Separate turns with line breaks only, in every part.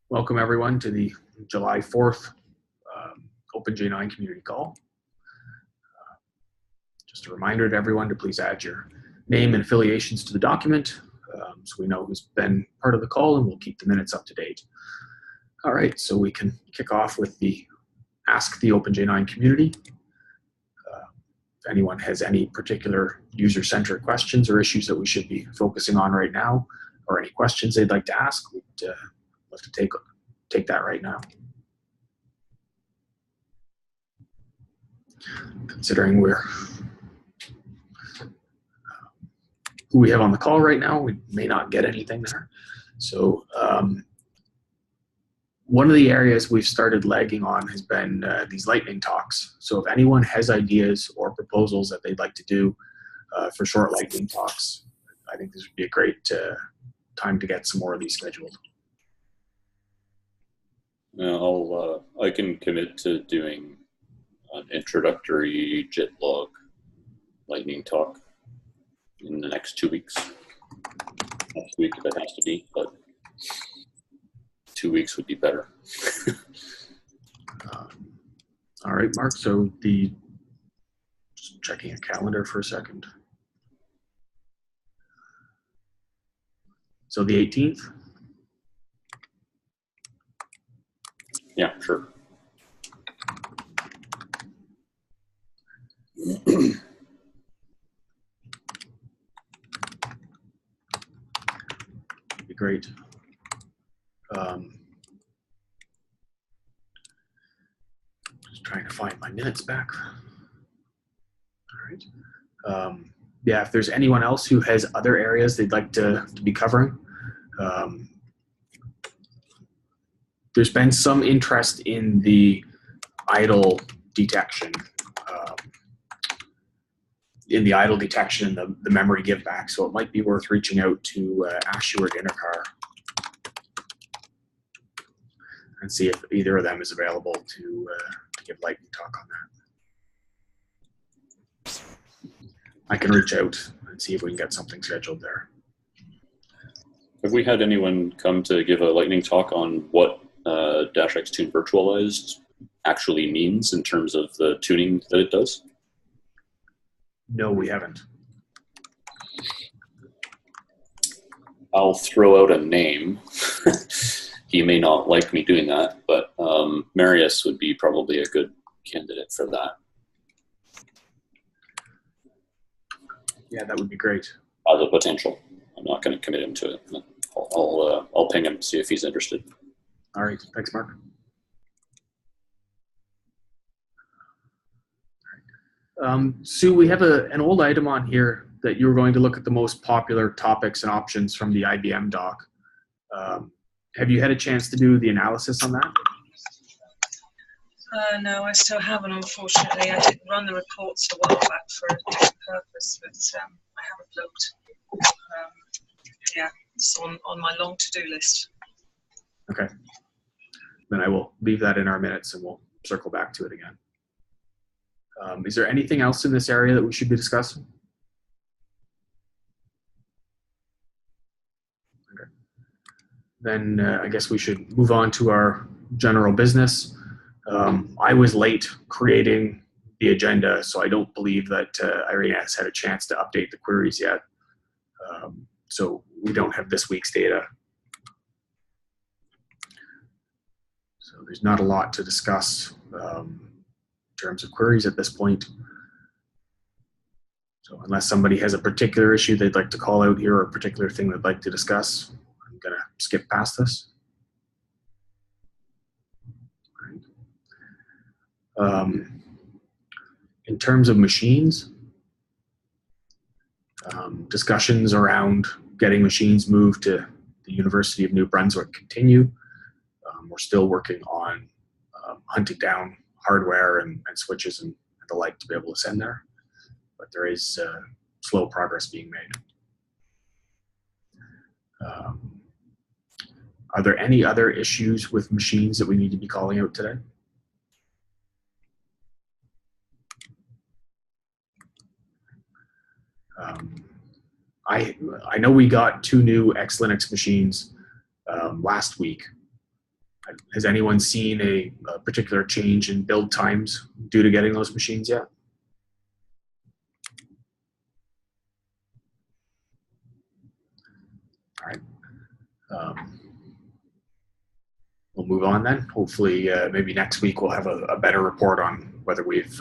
Welcome everyone to the July 4th OpenJ9 community call. Just a reminder to everyone to please add your name and affiliations to the document so we know who's been part of the call, and we'll keep the minutes up to date. All right, so we can kick off with the Ask the OpenJ9 community. If anyone has any particular user-centric questions or issues that we should be focusing on right now, or any questions they'd like to ask, we'd love to take that right now. Considering who we have on the call right now, we may not get anything there. So one of the areas we've started lagging on has been these lightning talks. So if anyone has ideas or proposals that they'd like to do for short lightning talks, I think this would be a great time to get some more of these scheduled.
I can commit to doing an introductory JIT-log lightning talk in the next 2 weeks. Next week if it has to be, but 2 weeks would be better.
All right, Mark, so just checking a calendar for a second. So the 18th?
Yeah, sure.
Be great. Just trying to find my minutes back. All right. Yeah, if there's anyone else who has other areas they'd like to be covering, there's been some interest in the idle detection, and the memory give back. So it might be worth reaching out to Ashu or Dinakar and see if either of them is available to give lightning talk on that. I can reach out and see if we can get something scheduled there.
Have we had anyone come to give a lightning talk on what -X tune virtualized actually means in terms of the tuning that it does?
No, we haven't.
I'll throw out a name. He may not like me doing that, but Marius would be probably a good candidate for that.
Yeah, that would be great.
As a potential. I'm not going to commit him to it. I'll ping him, see if he's interested.
All right, thanks, Mark. Sue, we have an old item on here that you were going to look at the most popular topics and options from the IBM doc. Have you had a chance to do the analysis on that?
No, I still haven't, unfortunately. I did run the reports a while back for a different purpose, but I haven't looked. Yeah, it's on my long to-do list.
Okay. Then I will leave that in our minutes and we'll circle back to it again. Is there anything else in this area that we should be discussing? Okay. Then I guess we should move on to our general business. I was late creating the agenda, so I don't believe that Irina has had a chance to update the queries yet. So we don't have this week's data. So there's not a lot to discuss in terms of queries at this point. So unless somebody has a particular issue they'd like to call out here or a particular thing they'd like to discuss, I'm going to skip past this. In terms of machines, discussions around getting machines moved to the University of New Brunswick continue. We're still working on hunting down hardware and switches and the like to be able to send there, but there is slow progress being made. Are there any other issues with machines that we need to be calling out today? I know we got 2 new X Linux machines last week. Has anyone seen a particular change in build times due to getting those machines yet? All right. We'll move on then. Hopefully, maybe next week we'll have a better report on whether we've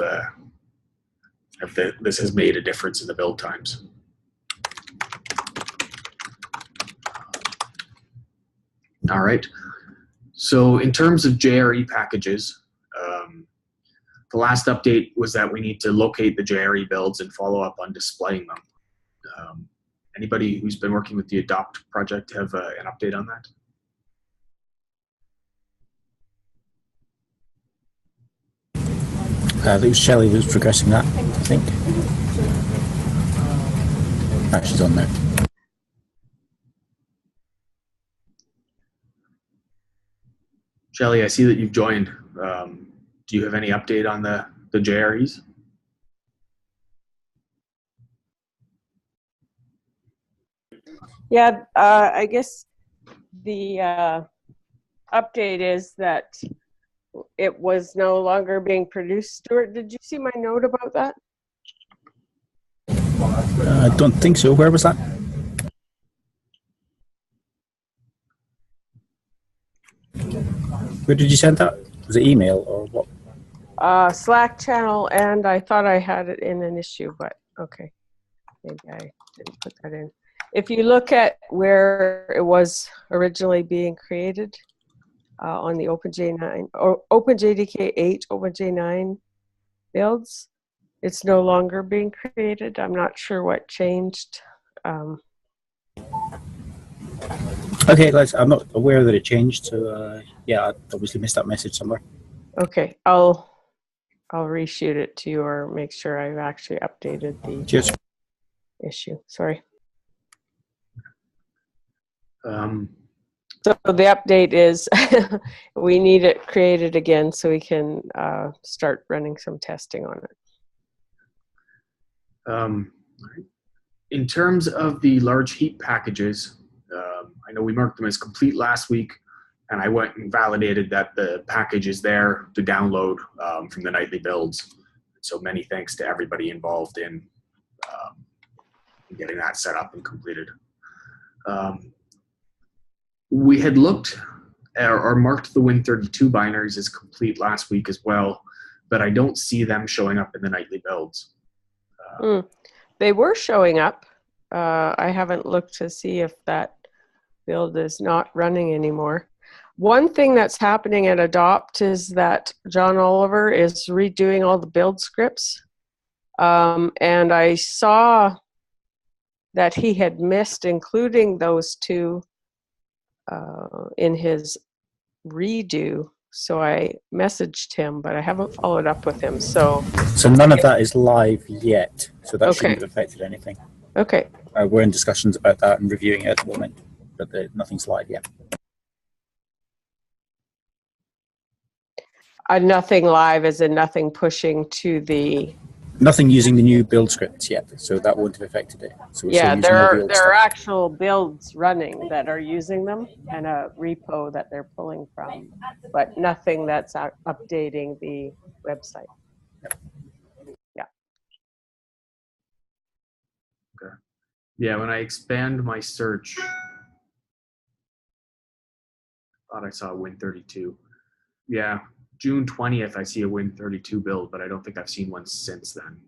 if this has made a difference in the build times. All right. So in terms of JRE packages, the last update was that we need to locate the JRE builds and follow up on displaying them. Anybody who's been working with the Adopt project have an update on that?
I think it was Shelley who was progressing that, I think. Ah, she's on there.
Shelley, I see that you've joined. Do you have any update on the JREs?
Yeah, I guess the update is that it was no longer being produced. Stuart, did you see my note about that?
I don't think so. Where was that? Where did you send that? Was it email or what?
Slack channel, and I thought I had it in an issue, but okay. Maybe I didn't put that in. If you look at where it was originally being created on the OpenJ9 or OpenJDK 8, OpenJ9 builds, it's no longer being created. I'm not sure what changed.
Okay, I'm not aware that it changed, so yeah, I obviously missed that message somewhere.
Okay, I'll reshoot it to you or make sure I've actually updated the
Cheers.
issue. Sorry.
So
the update is we need it created again so we can start running some testing on it.
In terms of the large heap packages, I know we marked them as complete last week, and I went and validated that the package is there to download from the nightly builds. So many thanks to everybody involved in getting that set up and completed. We had looked or marked the Win32 binaries as complete last week as well, but I don't see them showing up in the nightly builds.
They were showing up. I haven't looked to see if that build is not running anymore. One thing that's happening at Adopt is that John Oliver is redoing all the build scripts. And I saw that he had missed including those two in his redo. So I messaged him, but I haven't followed up with him. So
none of that is live yet, so that shouldn't have affected anything.
Okay.
We're in discussions about that and reviewing it at the moment, but nothing's live yet.
Nothing live as in nothing pushing to the...
Nothing using the new build scripts yet, so that wouldn't have affected it. So
yeah, there are actual builds running that are using them and a repo that they're pulling from, but nothing that's updating the website. Yeah.
Okay. Yeah, when I expand my search, I thought I saw a Win32. Yeah, June 20th, I see a Win32 build, but I don't think I've seen one since then.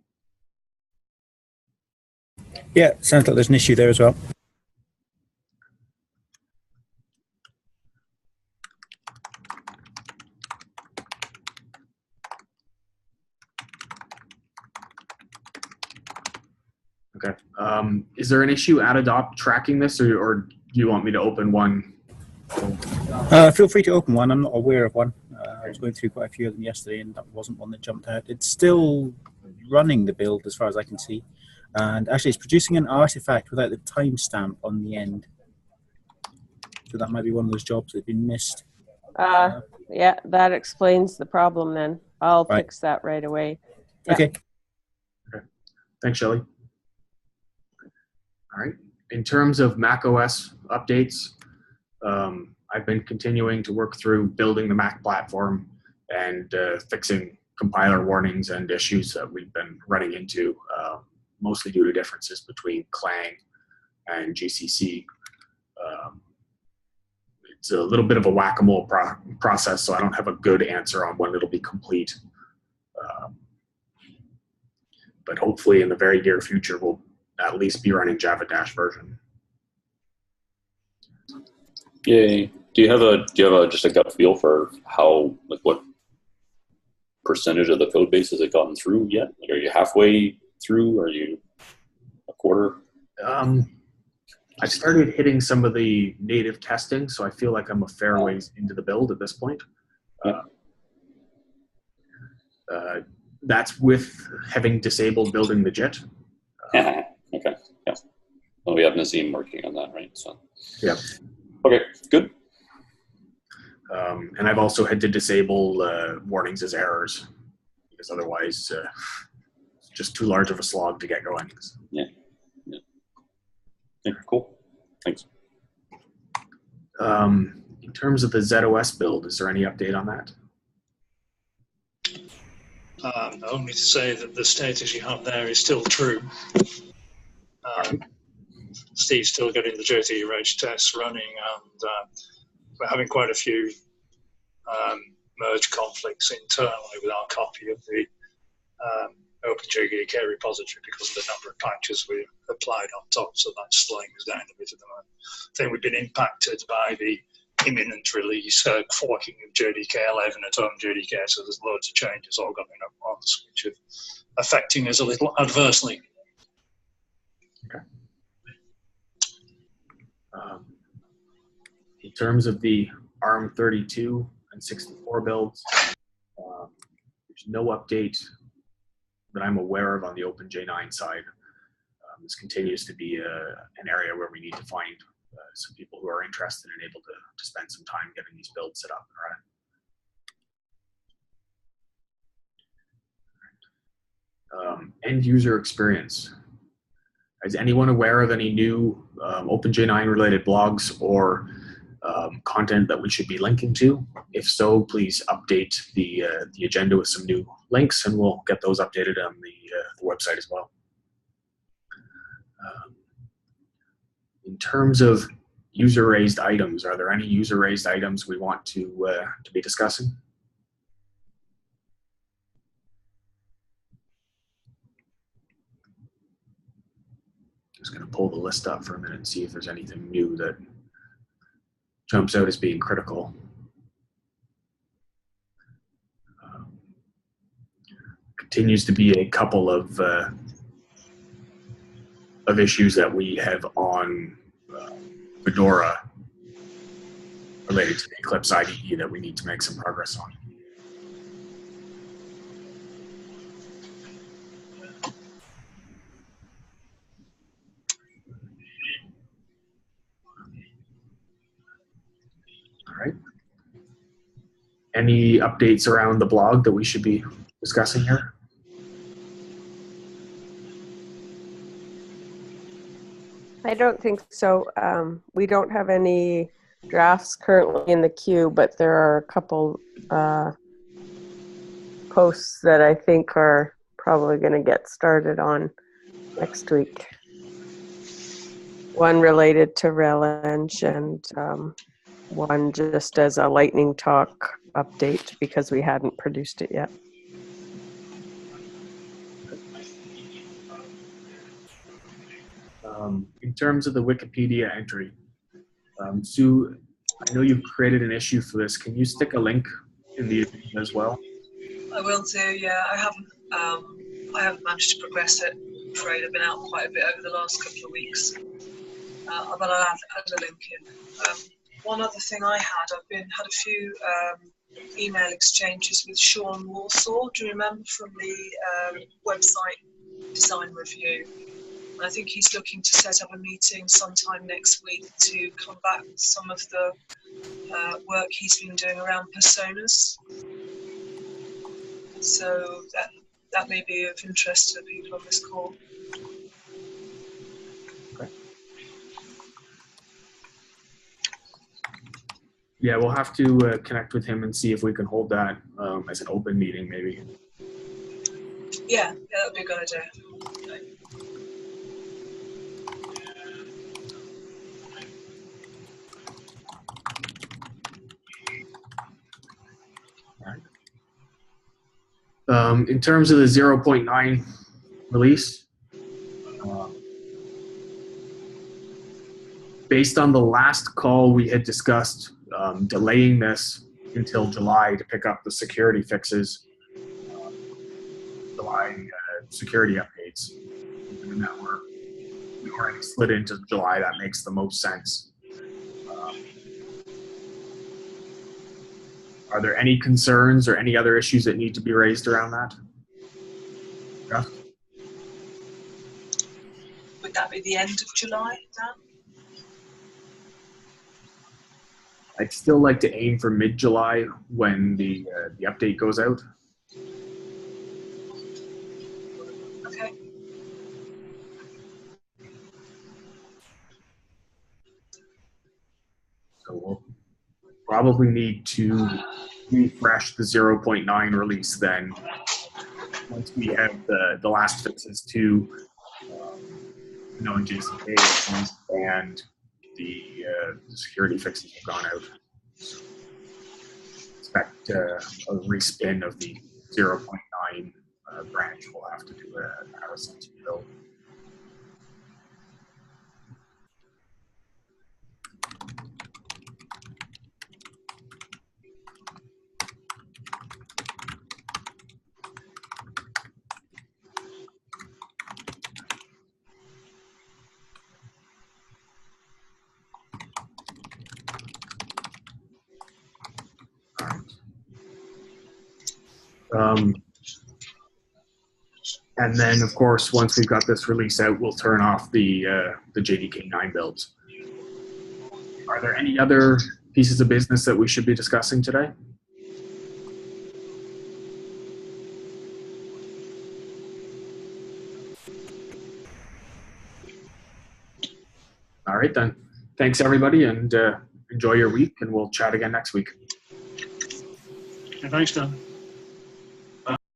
Yeah, sounds like there's an issue there as well.
Okay. Is there an issue at Adopt tracking this, or do you want me to open one?
Feel free to open one. I'm not aware of one. I was going through quite a few of them yesterday, and that wasn't one that jumped out. It's still running the build as far as I can see. And actually, it's producing an artifact without the timestamp on the end. So that might be one of those jobs that have been missed.
Yeah, that explains the problem then. I'll fix that right away.
Yeah. Okay.
Thanks, Shelley. All right. In terms of macOS updates, I've been continuing to work through building the Mac platform and fixing compiler warnings and issues that we've been running into, mostly due to differences between Clang and GCC. It's a little bit of a whack-a-mole process, so I don't have a good answer on when it'll be complete. But hopefully in the very near future, we'll at least be running Java Dash version.
Yay. Do you have just a gut feel for how, like, what percentage of the code base has it gotten through yet? Like, are you halfway through? Are you a quarter?
I started hitting some of the native testing, so I feel like I'm a fair ways into the build at this point. That's with having disabled building the JIT.
Okay. Yeah. Well, we have Nazim working on that, right? So.
Yeah.
Okay. Good.
And I've also had to disable warnings as errors, because otherwise it's just too large of a slog to get going.
Yeah. Cool. Thanks.
In terms of the ZOS build, is there any update on that?
Only to say that the status you have there is still true. Steve's still getting the JTRH tests running, and we're having quite a few merge conflicts internally with our copy of the OpenJDK repository because of the number of patches we applied on top, so that's slowing us down a bit at the moment. I think we've been impacted by the imminent release forking of JDK 11 at OpenJDK, so there's loads of changes all going at once, which are affecting us a little adversely.
Okay. In terms of the ARM32 and 64 builds, there's no update that I'm aware of on the OpenJ9 side. This continues to be an area where we need to find some people who are interested and able to spend some time getting these builds set up and running. End user experience. Is anyone aware of any new OpenJ9 related blogs or content that we should be linking to? If so, please update the agenda with some new links, and we'll get those updated on the website as well. In terms of user-raised items, are there any user-raised items we want to be discussing? Just going to pull the list up for a minute and see if there's anything new that jumps out as being critical. Continues to be a couple of issues that we have on Fedora related to the Eclipse IDE that we need to make some progress on. All right. Any updates around the blog that we should be discussing here?
I don't think so. We don't have any drafts currently in the queue, but there are a couple posts that I think are probably going to get started on next week. One related to RelEng and one just as a lightning talk update because we hadn't produced it yet.
In terms of the Wikipedia entry, Sue, I know you've created an issue for this. Can you stick a link in the agenda as well?
I will do. Yeah, I haven't managed to progress it. I'm afraid I've been out quite a bit over the last couple of weeks, but I'll add a link in. One other thing I had a few email exchanges with Sean Warsaw. Do you remember from the website design review? And I think he's looking to set up a meeting sometime next week to come back with some of the work he's been doing around personas. So that may be of interest to people on this call.
Okay. Yeah, we'll have to connect with him and see if we can hold that as an open meeting, maybe.
Yeah, that would be a good idea.
In terms of the 0.9 release, based on the last call, we had discussed delaying this until July to pick up the security fixes, July security updates. Given that we already slid into July, that makes the most sense. Are there any concerns or any other issues that need to be raised around that? Yeah.
Would that be the end of July, Dan?
I'd still like to aim for mid-July when the update goes out.
Okay.
So we'll probably need to refresh the 0.9 release then once we have the last fixes to known JCK and the security fixes have gone out. Expect a respin of the 0.9 branch. We'll have to do an RSNT build. And then, of course, once we've got this release out, we'll turn off the JDK9 builds. Are there any other pieces of business that we should be discussing today? All right, then. Thanks, everybody, and enjoy your week, and we'll chat again next week.
Yeah, thanks, Dan.